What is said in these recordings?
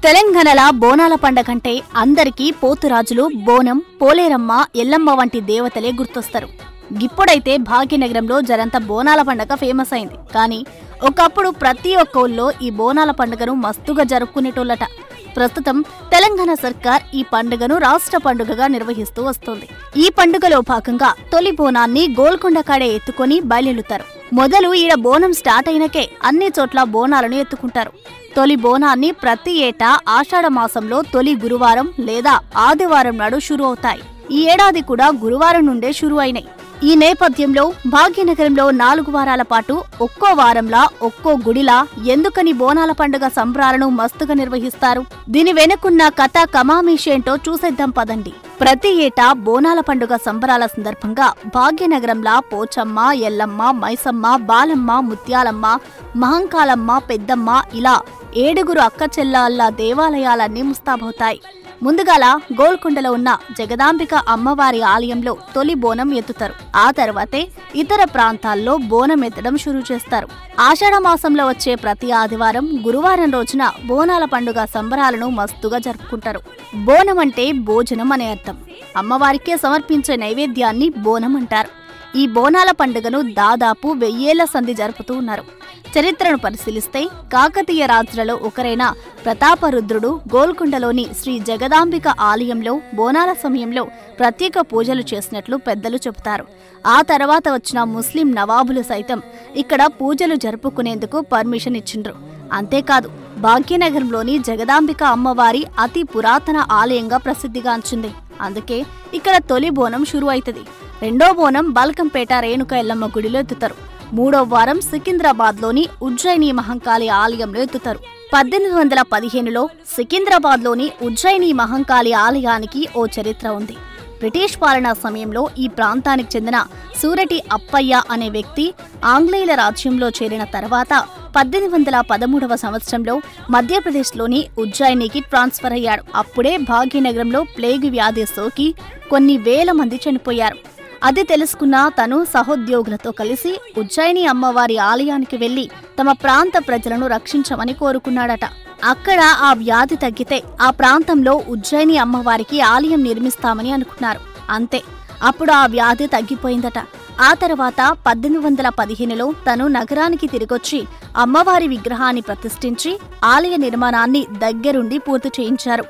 తెలంగాణల బోనాల పండగంటే అందరికీ పోతురాజులు, బోనం, పోలేరమ్మ, ఎల్లమ్మ వంటి దేవతలే గుర్తొస్తారు. ఇప్పుడైతే భాగ్యనగరంలో జరంత బోనాల పండగ ఫేమస్ అయింది. కానీ ఒకప్పుడు ప్రతి ఒక్క ఊళ్ళో ఈ బోనాల పండుగను మస్తుగా జరుపుకునేటోళ్ళట. ప్రస్తుతం తెలంగాణ సర్కార్ ఈ పండుగను రాష్ట్ర పండుగగా నిర్వహిస్తూ వస్తోంది. ఈ పండుగలో భాగంగా తొలి బోనాన్ని గోల్కొండ కాడే ఎత్తుకొని బయలుదేరుతారు. మొదలు ఈడ బోనం స్టార్ట్ అయినకే అన్ని చోట్ల బోనాలను ఎత్తుకుంటారు. తొలి బోనాన్ని ప్రతి ఏటా ఆషాఢ మాసంలో తొలి గురువారం లేదా ఆదివారం నాడు షురు అవుతాయి. ఈ ఏడాది కూడా గురువారం నుండే షురు అయినాయి. ఈ నేపథ్యంలో భాగ్యనగరంలో 4 వారాల పాటు ఒక్కో వారంలా ఒక్కో గుడిలా ఎందుకని బోనాల పండుగ సంబరాలను మస్తుగా నిర్వహిస్తారు? దీని వెనుకున్న కథ కమామీషేంటో చూసేద్దాం పదండి. ప్రతి ఏటా బోనాల పండుగ సంబరాల సందర్భంగా భాగ్యనగరంలా పోచమ్మ, ఎల్లమ్మ, మైసమ్మ, బాలమ్మ, ముత్యాలమ్మ, మహంకాలమ్మ, పెద్దమ్మ ఇలా 7 అక్క చెల్లాళ్ళ దేవాలయాలన్నీ ముస్తాబవుతాయి. ముందుగాల గోల్కొండలో ఉన్న జగదాంబిక అమ్మవారి ఆలయంలో తొలి బోనం ఎత్తుతారు. ఆ తర్వాతే ఇతర ప్రాంతాల్లో బోనం ఎత్తడం షురూ చేస్తారు. ఆషాఢ మాసంలో వచ్చే ప్రతి ఆదివారం, గురువారం రోజున బోనాల పండుగ సంబరాలను మస్తుగా జరుపుకుంటారు. బోనం అంటే భోజనం అనే అర్థం. అమ్మవారికే సమర్పించే నైవేద్యాన్ని బోనం అంటారు. ఈ బోనాల పండుగను దాదాపు 1000 ఏళ్ల సంధి జరుపుతూ ఉన్నారు. చరిత్రను పరిశీలిస్తే కాకతీయ రాజులలో ఒకరైన ప్రతాపరుద్రుడు గోల్కొండలోని శ్రీ జగదాంబిక ఆలయంలో బోనాల సమయంలో ప్రత్యేక పూజలు చేసినట్లు పెద్దలు చెబుతారు. ఆ తర్వాత వచ్చిన ముస్లిం నవాబులు సైతం ఇక్కడ పూజలు జరుపుకునేందుకు పర్మిషన్ ఇచ్చిండ్రు. అంతేకాదు భాగ్యనగరంలోని జగదాంబిక అమ్మవారి అతి పురాతన ఆలయంగా ప్రసిద్ధిగాంచింది. అందుకే ఇక్కడ తొలి బోనం షురు అవుతుంది. రెండో బోనం బల్కంపేట రేణుక ఎల్లమ్మ గుడిలో ఎత్తుతారు. 3వ వారం సికింద్రాబాద్లోని ఉజ్జయిని మహంకాళి ఆలయంలో ఎత్తుతారు. 1815లో సికింద్రాబాద్లోని ఉజ్జయిని మహంకాళి ఆలయానికి ఓ చరిత్ర ఉంది. బ్రిటిష్ పాలనా సమయంలో ఈ ప్రాంతానికి చెందిన సూరటి అప్పయ్య అనే వ్యక్తి ఆంగ్లేయుల రాజ్యంలో చేరిన తర్వాత 1813వ సంవత్సరంలో మధ్యప్రదేశ్లోని ఉజ్జయినికి ట్రాన్స్ఫర్ అయ్యాడు. అప్పుడే భాగ్యనగరంలో ప్లేగు వ్యాధి సోకి కొన్ని వేల మంది చనిపోయారు. అది తెలుసుకున్న తను సహోద్యోగులతో కలిసి ఉజ్జయిని అమ్మవారి ఆలయానికి వెళ్లి తమ ప్రాంత ప్రజలను రక్షించమని కోరుకున్నాడట. అక్కడ ఆ వ్యాధి తగ్గితే ఆ ప్రాంతంలో ఉజ్జయిని అమ్మవారికి ఆలయం నిర్మిస్తామని అనుకున్నారు. అంతే, అప్పుడు ఆ వ్యాధి తగ్గిపోయిందట. ఆ తర్వాత 1815లో తను నగరానికి తిరిగొచ్చి అమ్మవారి విగ్రహాన్ని ప్రతిష్ఠించి ఆలయ నిర్మాణాన్ని దగ్గరుండి పూర్తి చేయించారు.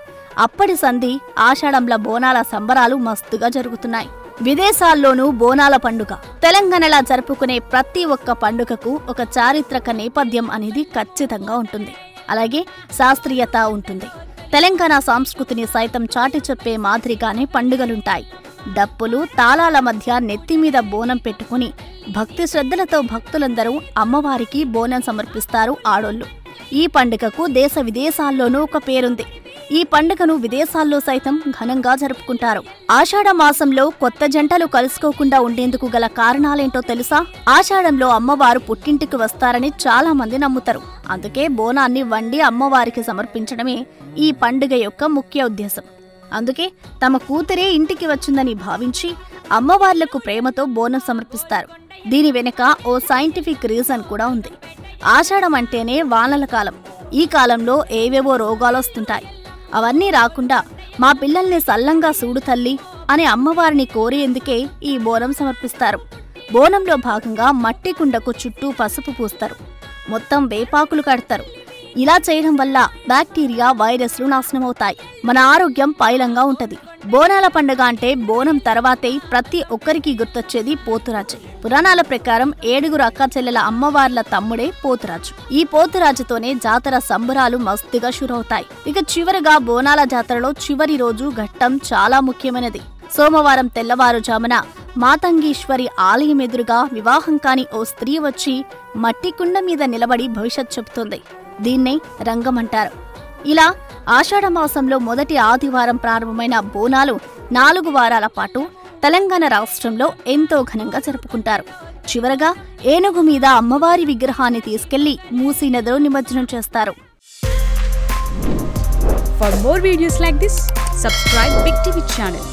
అప్పటి సంధి ఆషాఢంల బోనాల సంబరాలు మస్తుగా జరుగుతున్నాయి. విదేశాల్లోనూ బోనాల పండుగ. తెలంగాణలా జరుపుకునే ప్రతి ఒక్క పండుగకు ఒక చారిత్రక నేపథ్యం అనేది ఖచ్చితంగా ఉంటుంది. అలాగే శాస్త్రీయత ఉంటుంది. తెలంగాణ సంస్కృతిని సైతం చాటి చెప్పే మాదిరిగానే పండుగలుంటాయి. డప్పులు, తాళాల మధ్య నెత్తిమీద బోనం పెట్టుకుని భక్తి శ్రద్ధలతో భక్తులందరూ అమ్మవారికి బోనం సమర్పిస్తారు ఆడోళ్లు. ఈ పండుగకు దేశ విదేశాల్లోనూ ఒక పేరుంది. ఈ పండుగను విదేశాల్లో సైతం ఘనంగా జరుపుకుంటారు. ఆషాఢ మాసంలో కొత్త జంటలు కలుసుకోకుండా ఉండేందుకు గల కారణాలేంటో తెలుసా? ఆషాఢంలో అమ్మవారు పుట్టింటికి వస్తారని చాలా మంది నమ్ముతారు. అందుకే బోనాన్ని వండి అమ్మవారికి సమర్పించడమే ఈ పండుగ యొక్క ముఖ్య ఉద్దేశం. అందుకే తమ కూతురే ఇంటికి వచ్చిందని భావించి అమ్మవార్లకు ప్రేమతో బోనం సమర్పిస్తారు. దీని వెనుక ఓ సైంటిఫిక్ రీజన్ కూడా ఉంది. ఆషాఢం అంటేనే వానల కాలం. ఈ కాలంలో ఏవేవో రోగాలొస్తుంటాయి. అవన్నీ రాకుండా మా పిల్లల్ని సల్లంగా సూడు తల్లి అనే అమ్మవారిని కోరేందుకే ఈ బోనం సమర్పిస్తారు. బోనంలో భాగంగా మట్టి కుండకు చుట్టూ పసుపు పూస్తారు. మొత్తం వేపాకులు కడతారు. ఇలా చేయడం వల్ల బ్యాక్టీరియా, వైరస్లు నాశనమవుతాయి. మన ఆరోగ్యం పైలంగా ఉంటది. బోనాల పండుగ అంటే బోనం తర్వాతే ప్రతి ఒక్కరికి గుర్తొచ్చేది పోతురాజు. పురాణాల ప్రకారం 7 అక్క చెల్లెల అమ్మవార్ల తమ్ముడే పోతురాజు. ఈ పోతురాజుతోనే జాతర సంబరాలు మస్తుగా షురవుతాయి. ఇక చివరిగా బోనాల జాతరలో చివరి రోజు ఘట్టం చాలా ముఖ్యమైనది. సోమవారం తెల్లవారుజామున మాతంగీశ్వరి ఆలయం ఎదురుగా వివాహం కాని ఓ స్త్రీ వచ్చి మట్టి కుండ మీద నిలబడి భవిష్యత్ చెబుతుంది. దీన్నే రంగమంటారు. ఇలా ఆషాఢ మాసంలో మొదటి ఆదివారం ప్రారంభమైన బోనాలు 4 వారాల పాటు తెలంగాణ రాష్ట్రంలో ఎంతో ఘనంగా జరుపుకుంటారు. చివరగా ఏనుగు మీద అమ్మవారి విగ్రహాన్ని తీసుకెళ్లి మూసీ నదిలో నిమజ్జనం చేస్తారు. For more videos like this, subscribe Big TV channel.